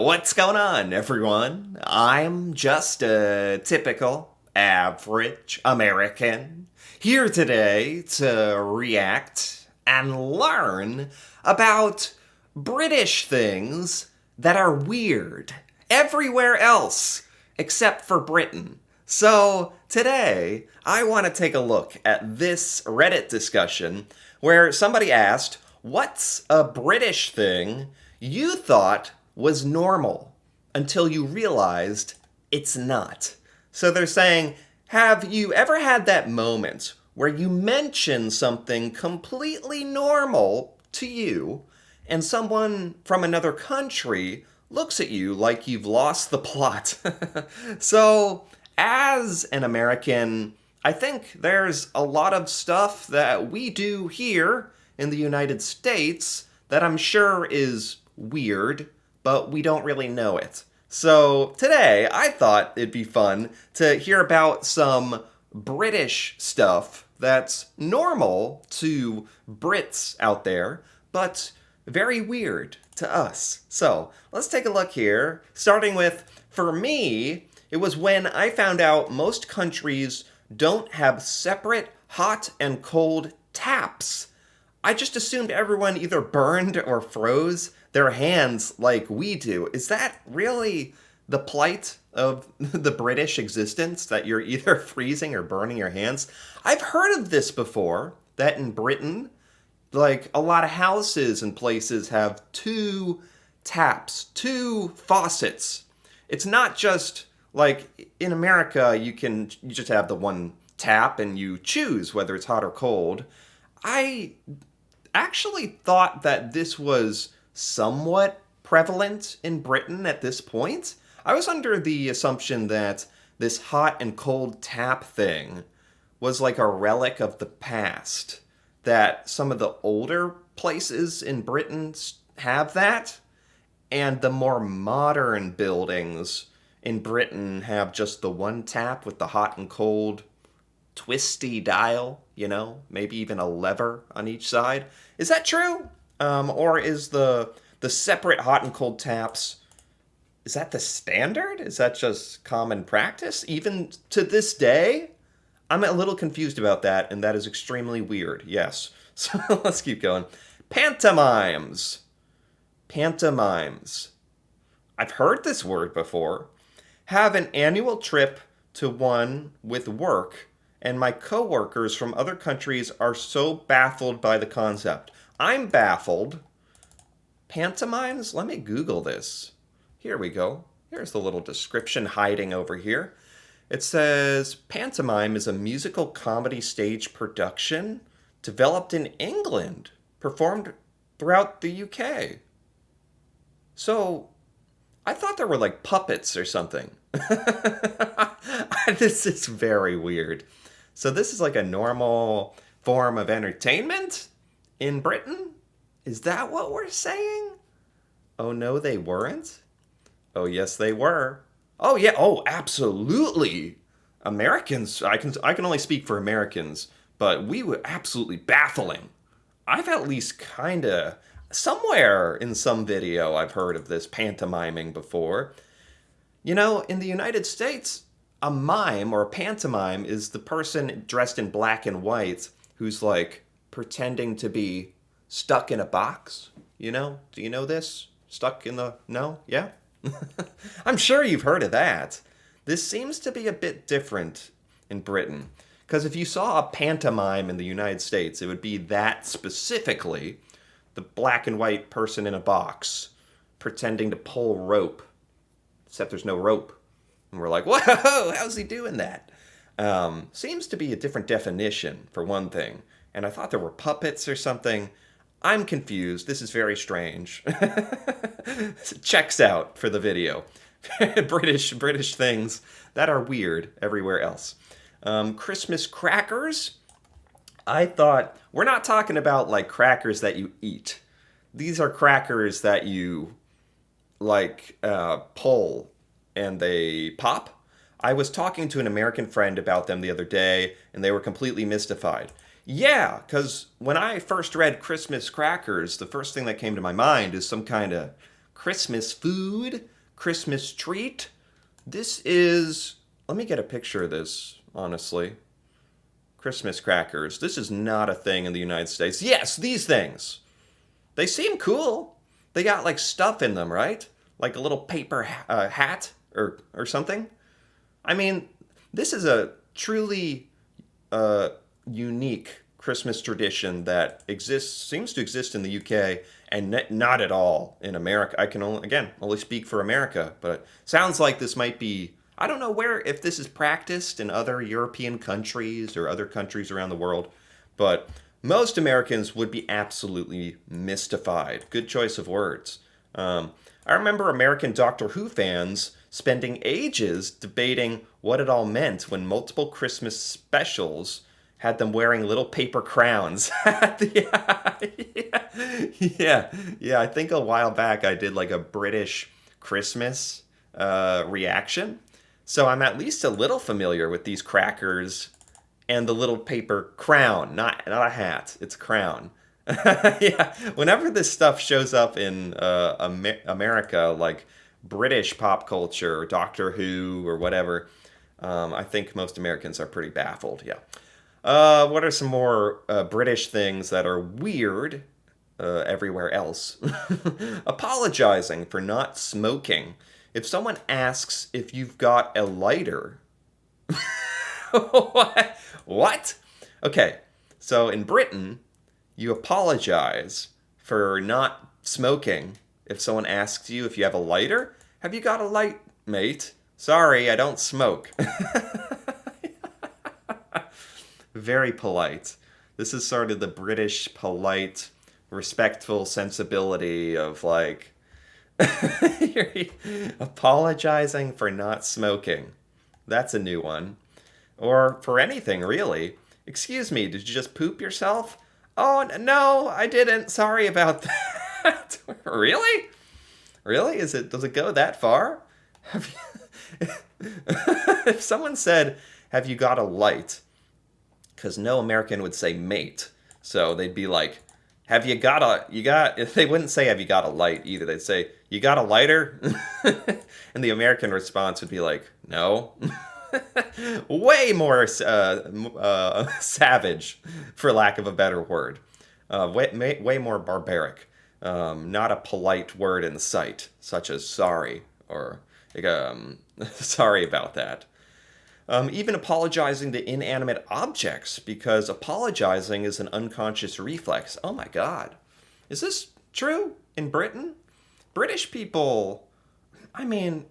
What's going on, everyone? I'm just a typical, average American here today to react and learn about British things that are weird everywhere else except for Britain. So, today, I want to take a look at this Reddit discussion where somebody asked, what's a British thing you thought was normal until you realized it's not? So they're saying, have you ever had that moment where you mention something completely normal to you and someone from another country looks at you like you've lost the plot? So, as an American, I think there's a lot of stuff that we do here in the United States that I'm sure is weird, but we don't really know it. So today, I thought it'd be fun to hear about some British stuff that's normal to Brits out there, but very weird to us. So let's take a look here, starting with, for me, it was when I found out most countries don't have separate hot and cold taps. I just assumed everyone either burned or froze their hands like we do. Is that really the plight of the British existence, that you're either freezing or burning your hands? I've heard of this before, that in Britain, like a lot of houses and places have two taps, two faucets. It's not just like in America, you just have the one tap and you choose whether it's hot or cold. I actually thought that this was somewhat prevalent in Britain at this point. I was under the assumption that this hot and cold tap thing was like a relic of the past, that some of the older places in Britain have that, and the more modern buildings in Britain have just the one tap with the hot and cold twisty dial, maybe even a lever on each side. Is that true? Or is the separate hot and cold taps, is that the standard? Is that just common practice? Even to this day? I'm a little confused about that, and that is extremely weird. Yes. So let's keep going. Pantomimes. Pantomimes. I've heard this word before. Have an annual trip to one with work, and my coworkers from other countries are so baffled by the concept. I'm baffled. Pantomimes? Let me Google this. Here we go. Here's the little description hiding over here. It says, pantomime is a musical comedy stage production developed in England, performed throughout the UK. So, I thought there were like puppets or something. This is very weird. So this is like a normal form of entertainment in Britain? Is that what we're saying? Oh no, they weren't? Oh yes, they were. Oh yeah, oh absolutely. Americans, I can only speak for Americans, but we were absolutely baffling. I've at least kinda somewhere in some video I've heard of this pantomiming before. In the United States, a mime or a pantomime is the person dressed in black and white who's like pretending to be stuck in a box. Do you know this? Stuck in the. No? Yeah? I'm sure you've heard of that. This seems to be a bit different in Britain. Because if you saw a pantomime in the United States, it would be that specifically the black and white person in a box pretending to pull rope, except there's no rope. And we're like, whoa, how's he doing that? Seems to be a different definition, for one thing. And I thought there were puppets or something. I'm confused. This is very strange. Checks out for the video. British things that are weird everywhere else. Christmas crackers. I thought, we're not talking about like crackers that you eat. These are crackers that you like pull and they pop. I was talking to an American friend about them the other day, and they were completely mystified. Yeah, because when I first read Christmas crackers, the first thing that came to my mind is some kind of Christmas food, Christmas treat. This is, let me get a picture of this, honestly. Christmas crackers. This is not a thing in the United States. Yes, these things. They seem cool. They got like stuff in them, right? Like a little paper hat or something. I mean, this is a truly unique Christmas tradition that seems to exist in the UK and not at all in America. I can only speak for America, but it sounds like this might be, I don't know if this is practiced in other European countries or other countries around the world, but most Americans would be absolutely mystified. Good choice of words. I remember American Doctor Who fans spending ages debating what it all meant when multiple Christmas specials had them wearing little paper crowns. yeah, I think a while back I did like a British Christmas reaction. So I'm at least a little familiar with these crackers and the little paper crown. Not a hat, it's a crown. Yeah, whenever this stuff shows up in America, like British pop culture, Doctor Who, or whatever, I think most Americans are pretty baffled. Yeah. What are some more British things that are weird everywhere else? Apologizing for not smoking. If someone asks if you've got a lighter, what? Okay, so in Britain, you apologize for not smoking if someone asks you if you have a lighter. Have you got a light, mate? Sorry, I don't smoke. Very polite. This is sort of the British polite, respectful sensibility of like apologizing for not smoking. That's a new one. Or for anything, really. Excuse me, did you just poop yourself? Oh, no, I didn't. Sorry about that. Really? Really? Does it go that far? If someone said, have you got a light? Because no American would say mate. So they'd be like, they wouldn't say, have you got a light either. They'd say, you got a lighter? And the American response would be like, no. Way more savage, for lack of a better word. Way more barbaric. Not a polite word in sight, such as sorry or sorry about that. Even apologizing to inanimate objects, because apologizing is an unconscious reflex. Oh my God. Is this true in Britain? British people, I mean,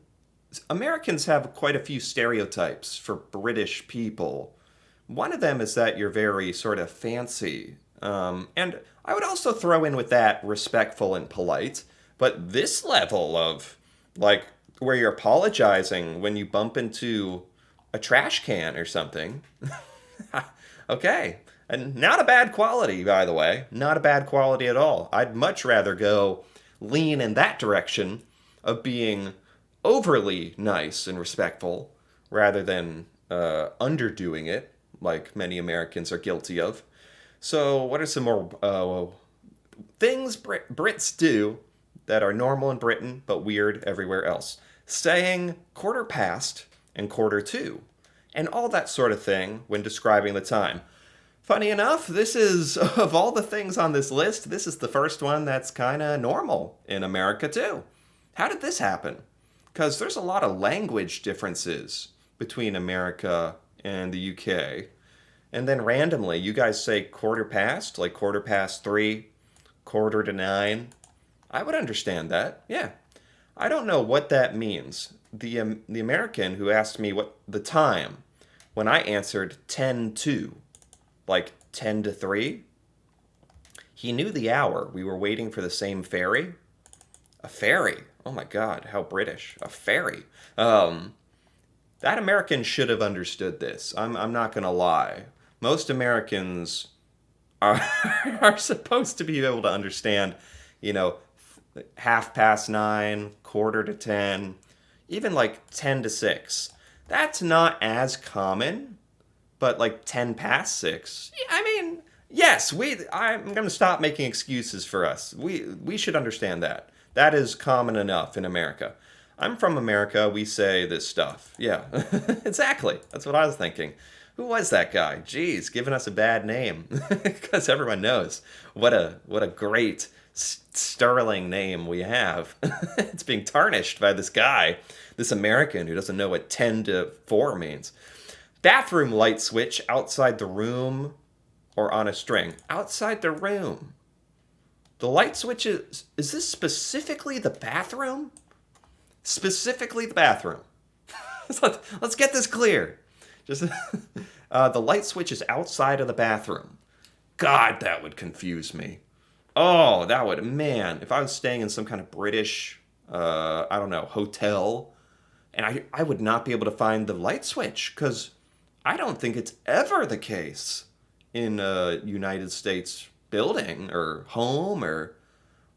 Americans have quite a few stereotypes for British people. One of them is that you're very sort of fancy. And I would also throw in with that respectful and polite. But this level of, like, where you're apologizing when you bump into a trash can or something. Okay. And not a bad quality, by the way. Not a bad quality at all. I'd much rather go lean in that direction of being overly nice and respectful rather than underdoing it, like many Americans are guilty of. So what are some more things Brits do that are normal in Britain but weird everywhere else? Saying quarter past and quarter to, and all that sort of thing when describing the time. Funny enough, this is, of all the things on this list, this is the first one that's kind of normal in America too. How did this happen? Because there's a lot of language differences between America and the UK. And then randomly, you guys say quarter past, like 3:15, 8:45. I would understand that, yeah. I don't know what that means. The American who asked me what the time, when I answered 10 to, like 10 to 3, he knew the hour. We were waiting for the same ferry. A ferry? Oh my God, how British. A ferry. That American should have understood this. I'm not going to lie. Most Americans are supposed to be able to understand, 9:30, 9:45, even like 10 to 6. That's not as common, but like 10 past 6. I mean, yes, I'm going to stop making excuses for us. We should understand that. That is common enough in America. I'm from America. We say this stuff. Yeah, exactly. That's what I was thinking. Who was that guy? Jeez, giving us a bad name because everyone knows what a great sterling name we have. It's being tarnished by this guy, this American who doesn't know what 10 to 4 means. Bathroom light switch outside the room or on a string. Outside the room. The light switch is this specifically the bathroom? Specifically the bathroom. Let's get this clear. Just the light switch is outside of the bathroom. God, that would confuse me. Oh, that would, man, if I was staying in some kind of British, I don't know, hotel, and I would not be able to find the light switch because I don't think it's ever the case in a United States building or home or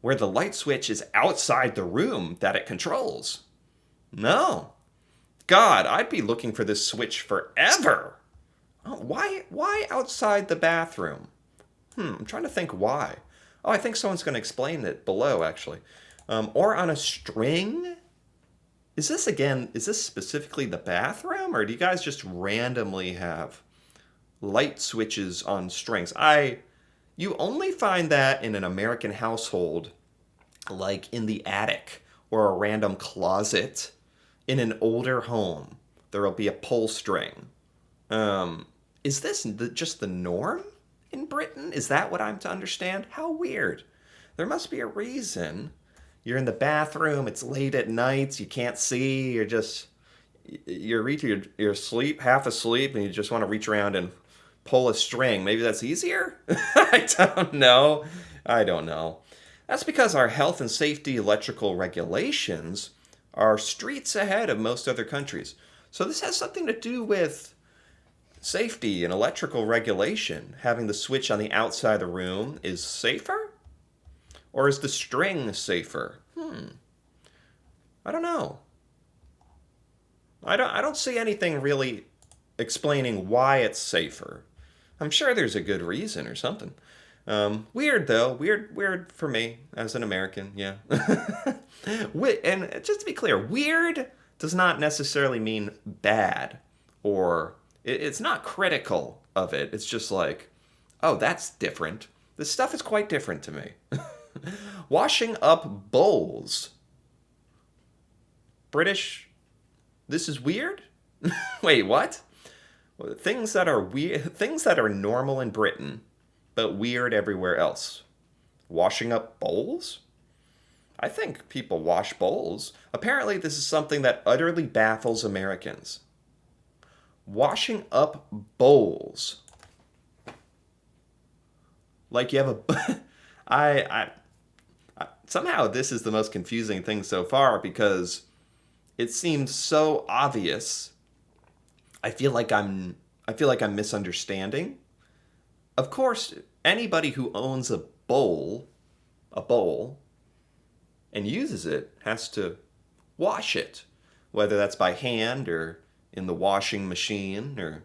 where the light switch is outside the room that it controls. No. God, I'd be looking for this switch forever. Oh, why outside the bathroom? I'm trying to think why. Oh, I think someone's going to explain it below, actually. Or on a string? Is this specifically the bathroom? Or do you guys just randomly have light switches on strings? You only find that in an American household, like in the attic or a random closet in an older home. There will be a pull string. Is this just the norm in Britain? Is that what I'm to understand? How weird. There must be a reason. You're in the bathroom, it's late at night, you can't see, you're asleep, half asleep, and you just want to reach around and pull a string. Maybe that's easier? I don't know. That's because our health and safety electrical regulations are streets ahead of most other countries. So this has something to do with safety and electrical regulation. Having the switch on the outside of the room is safer? Or is the string safer? I don't know. I don't see anything really explaining why it's safer. I'm sure there's a good reason or something. Weird though. Weird for me as an American. Yeah. And just to be clear, weird does not necessarily mean bad, or it's not critical of it. It's just like, oh, that's different. This stuff is quite different to me. Washing up bowls. British. This is weird? Wait, what? Things that are weird, things that are normal in Britain, but weird everywhere else. Washing up bowls? I think people wash bowls. Apparently, this is something that utterly baffles Americans. Washing up bowls. Like you have a. Somehow this is the most confusing thing so far because it seems so obvious. I feel like I'm misunderstanding. Of course, anybody who owns a bowl, and uses it has to wash it, whether that's by hand or in the washing machine or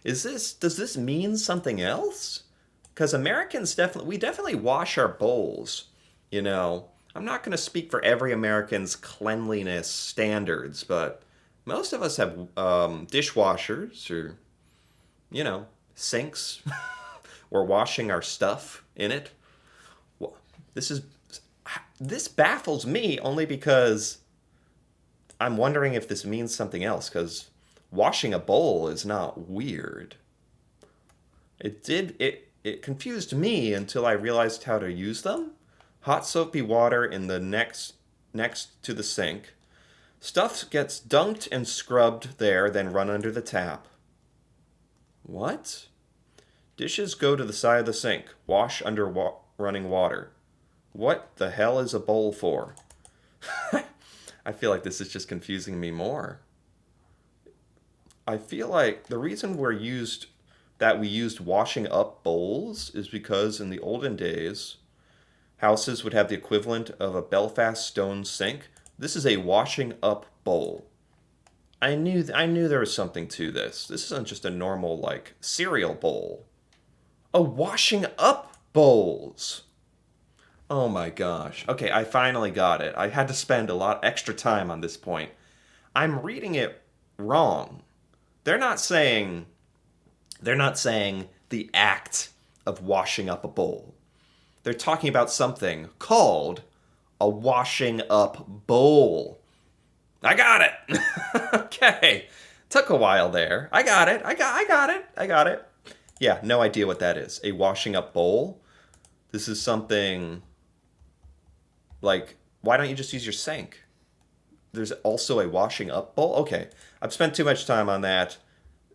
does this mean something else? Because Americans definitely wash our bowls, you know. I'm not going to speak for every American's cleanliness standards, but most of us have dishwashers or, you know, sinks. We're washing our stuff in it. Well, this baffles me only because I'm wondering if this means something else, because washing a bowl is not weird. It confused me until I realized how to use them. Hot soapy water in the next to the sink. Stuff gets dunked and scrubbed there, then run under the tap. What? Dishes go to the side of the sink. Wash under running water. What the hell is a bowl for? I feel like this is just confusing me more. I feel like the reason we used washing up bowls is because in the olden days, houses would have the equivalent of a Belfast stone sink. This is a washing up bowl. I knew there was something to this. This isn't just a normal, like, cereal bowl. A washing up bowls. Oh my gosh. Okay, I finally got it. I had to spend a lot extra time on this point. I'm reading it wrong. They're not saying they're not saying the act of washing up a bowl. They're talking about something called a washing up bowl. I got it. Okay. Took a while there. I got it. I got it. Yeah, no idea what that is. A washing up bowl? This is something like, why don't you just use your sink? There's also a washing up bowl? Okay. I've spent too much time on that.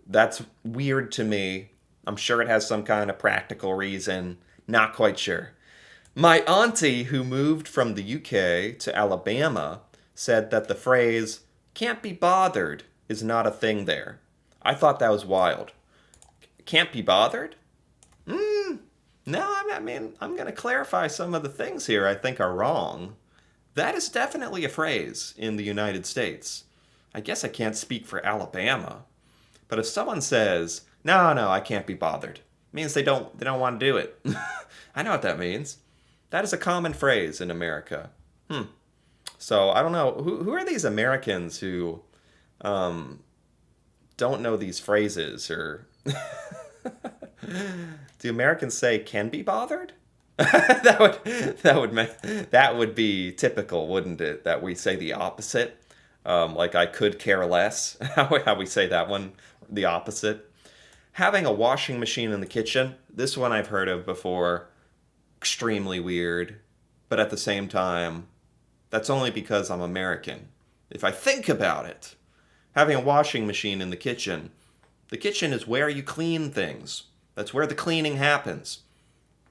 That's weird to me. I'm sure it has some kind of practical reason. Not quite sure. My auntie, who moved from the UK to Alabama, said that the phrase can't be bothered is not a thing there. I thought that was wild. Can't be bothered? No, I mean, I'm going to clarify some of the things here I think are wrong. That is definitely a phrase in the United States. I guess I can't speak for Alabama. But if someone says, "No, no, I can't be bothered," it means they don't want to do it. I know what that means. That is a common phrase in America. So I don't know who are these Americans who don't know these phrases, or do Americans say "can be bothered"? That would be typical, wouldn't it? That we say the opposite, like "I could care less." How we say that one, the opposite. Having a washing machine in the kitchen. This one I've heard of before. Extremely weird, but at the same time, that's only because I'm American. If I think about it, having a washing machine in the kitchen is where you clean things. That's where the cleaning happens.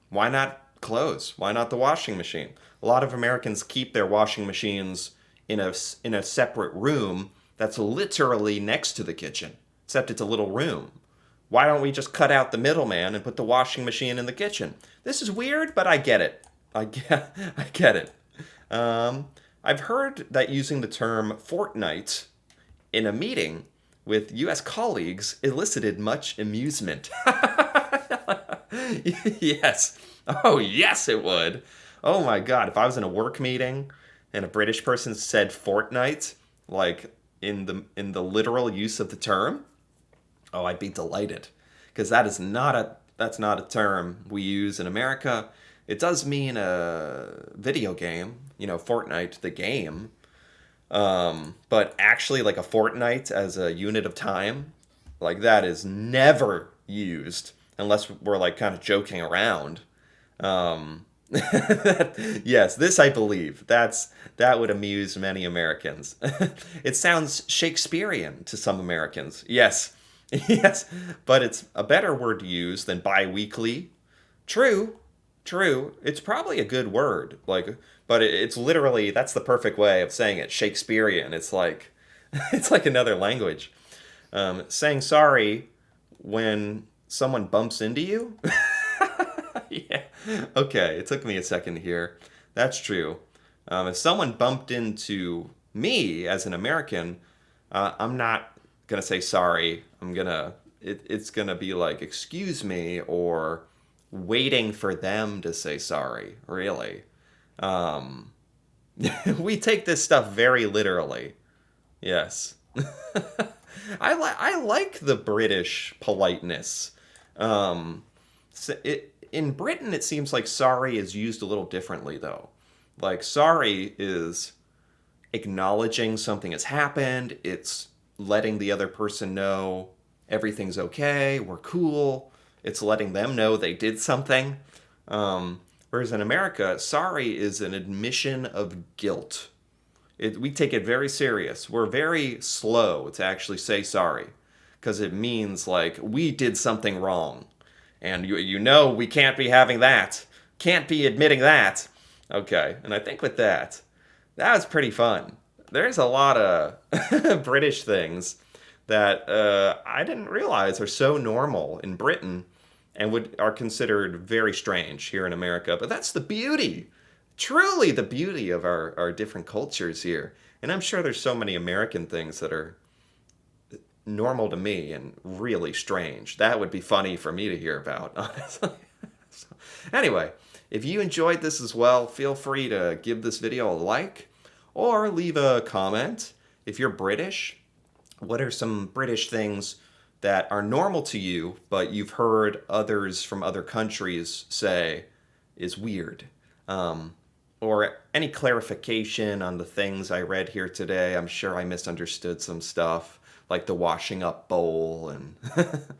Why not clothes? Why not the washing machine? A lot of Americans keep their washing machines in a separate room that's literally next to the kitchen, except it's a little room. Why don't we just cut out the middleman and put the washing machine in the kitchen? This is weird, but I get it. I get it. I've heard that using the term fortnight in a meeting with U.S. colleagues elicited much amusement. Yes. Oh, yes, it would. Oh my God. If I was in a work meeting and a British person said fortnight, like in the literal use of the term, oh, I'd be delighted, because that's not a term we use in America. It does mean a video game, Fortnite, the game, but actually like a fortnight as a unit of time, like that is never used unless we're like kind of joking around. Yes, this I believe. That would amuse many Americans. It sounds Shakespearean to some Americans. Yes. Yes, but it's a better word to use than bi-weekly. True, true. It's probably a good word, but it's literally, that's the perfect way of saying it. Shakespearean. It's like it's like another language. Saying sorry when someone bumps into you. Yeah. Okay, it took me a second here. That's true. If someone bumped into me as an American, I'm not gonna say sorry. It's gonna be like excuse me, or waiting for them to say sorry. Really, we take this stuff very literally. Yes. I like the British politeness. In Britain, it seems like sorry is used a little differently, though. Like, sorry is acknowledging something has happened, it's letting the other person know everything's okay, we're cool, it's letting them know they did something. Whereas in America, sorry is an admission of guilt. We take it very serious. We're very slow to actually say sorry, because it means like we did something wrong. And we can't be having that. Can't be admitting that. Okay, and I think with that was pretty fun. There's a lot of British things that I didn't realize are so normal in Britain and are considered very strange here in America. But that's the beauty, truly the beauty of our different cultures here. And I'm sure there's so many American things that are normal to me and really strange. That would be funny for me to hear about, honestly. So, anyway, If you enjoyed this as well, feel free to give this video a like or leave a comment. If you're British, what are some British things that are normal to you, but you've heard others from other countries say is weird? Or any clarification on the things I read here today. I'm sure I misunderstood some stuff, like the washing up bowl, and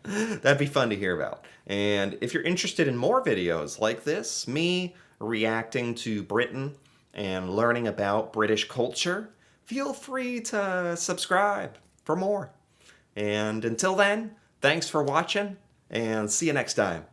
that'd be fun to hear about. And if you're interested in more videos like this, me reacting to Britain and learning about British culture, feel free to subscribe for more. And until then, thanks for watching, and see you next time.